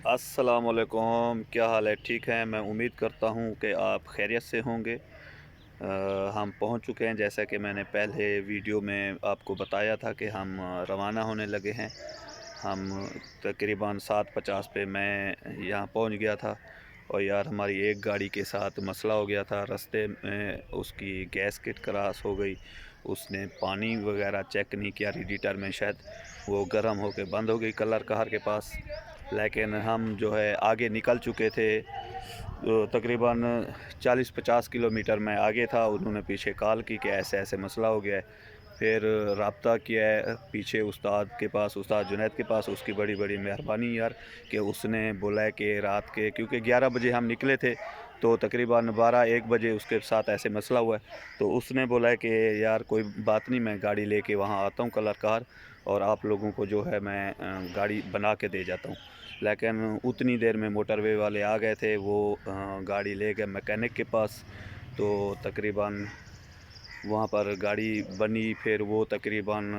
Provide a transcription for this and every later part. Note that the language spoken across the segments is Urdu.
السلام علیکم، کیا حال ہے؟ ٹھیک ہے، میں امید کرتا ہوں کہ آپ خیریت سے ہوں گے۔ ہم پہنچ چکے ہیں، جیسا کہ میں نے پہلے ویڈیو میں آپ کو بتایا تھا کہ ہم روانہ ہونے لگے ہیں۔ ہم تقریباً 7:50 پہ میں یہاں پہنچ گیا تھا، اور یار ہماری ایک گاڑی کے ساتھ مسئلہ ہو گیا تھا۔ رستے میں اس کی گیس کٹ کراس ہو گئی، اس نے پانی وغیرہ چیک نہیں کیا، ریڈیٹر میں شاید وہ گرم ہو کے بند ہو گئی کلر کہر کے پاس۔ لیکن ہم جو ہے آگے نکل چکے تھے، تقریباً 40-50 کلومیٹر میں آگے تھا۔ انہوں نے پیچھے کال کی کہ ایسے ایسے مسئلہ ہو گیا ہے۔ پھر رابطہ کیا ہے پیچھے استاد کے پاس، استاد جنید کے پاس۔ اس کی بڑی بڑی مہربانی یار کہ اس نے بولا ہے کہ رات کے، کیونکہ 11 بجے ہم نکلے تھے تو تقریباً 12-1 بجے اس کے ساتھ ایسے مسئلہ ہوا ہے، تو اس نے بولا ہے کہ یار کوئی بات نہیں، میں گاڑی لے کے وہاں آتا ہوں کلر کہر، اور آپ لوگوں کو جو ہے میں گاڑی بنا کے دے جاتا ہوں۔ لیکن اتنی دیر میں موٹر وے والے آ گئے تھے، وہ گاڑی لے گئے میکینک کے پاس، تو تقریباً وہاں پر گاڑی بنی۔ پھر وہ تقریباً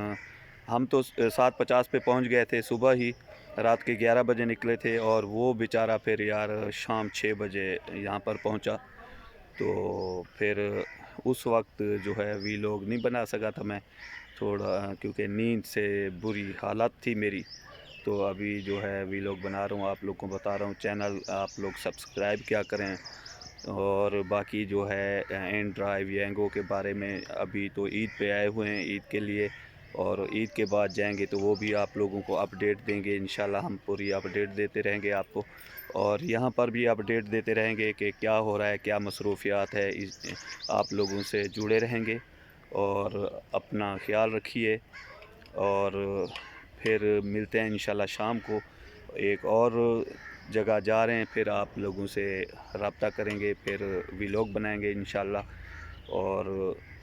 ہم تو 7:50 پہ پہنچ گئے تھے، صبح ہی رات کے 11 بجے نکلے تھے، اور وہ بیچارہ پھر یار شام 6 بجے یہاں پر پہنچا۔ تو پھر اس وقت جو ہے ویلوگ نہیں بنا سکا تھا میں، تھوڑا کیونکہ نیند سے بری حالت تھی میری۔ تو ابھی جو ہے ویلوگ بنا رہا ہوں، آپ لوگ کو بتا رہا ہوں۔ چینل آپ لوگ سبسکرائب کیا کریں، اور باقی جو ہے این ڈرائیو ینگو کے بارے میں ابھی تو عید پہ آئے ہوئے ہیں، عید کے لیے، اور عید کے بعد جائیں گے تو وہ بھی آپ لوگوں کو اپڈیٹ دیں گے انشاءاللہ۔ ہم پوری اپڈیٹ دیتے رہیں گے آپ کو، اور یہاں پر بھی اپڈیٹ دیتے رہیں گے کہ کیا ہو رہا ہے، کیا مصروفیات ہے۔ آپ لوگوں سے جڑے رہیں گے، اور اپنا خیال رکھیے، اور پھر ملتے ہیں انشاءاللہ شام کو۔ ایک اور جگہ جا رہے ہیں، پھر آپ لوگوں سے رابطہ کریں گے، پھر ویلوگ بنائیں گے انشاءاللہ۔ اور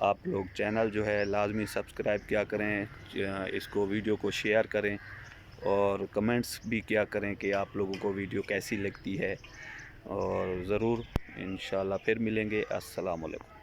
آپ لوگ چینل جو ہے لازمی سبسکرائب کیا کریں، اس کو ویڈیو کو شیئر کریں، اور کمنٹس بھی کیا کریں کہ آپ لوگوں کو ویڈیو کیسی لگتی ہے، اور ضرور انشاءاللہ پھر ملیں گے۔ السلام علیکم۔